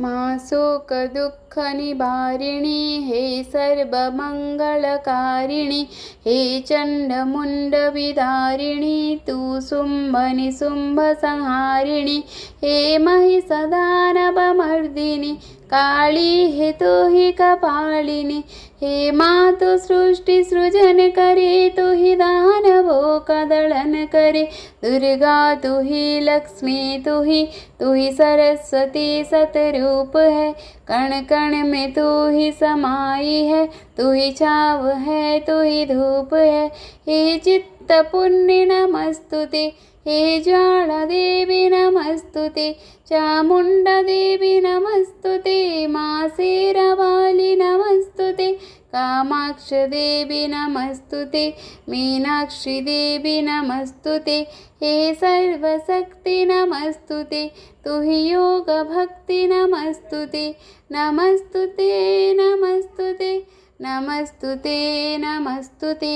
मा शोकदुःखनिवारिणि हे सर्वमङ्गलकारिणि हे चण्डमुण्डविदारिणि तु शुम्भनिशुम्भसंहारिणि हे महिषदानवमर्दिनि काली हे तु हि कपालिनि हे मातु सृष्टिसृजन करे तु हि दानवो कदलन करे दुर्गा तु हि लक्ष्मी तु ही सरस्वती सतरूप है कण कण में तू ही समाई है तू ही छाव है तू ही धूप है हे चित्त पुण्य नमस्तुते हे ज्वाला देवी नमस्तुते चामुंडा देवी नमस्तुते माँ शेरावाली नमस्तुते कामाक्ष देवी नमस्तुते मीनाक्षी देवी नमस्तुते हे सर्वशक्ति नमस्तुते तु हि योग भक्ति नमस्तुते नमस्तुते नमस्तुते नमस्तुते नमस्तुते।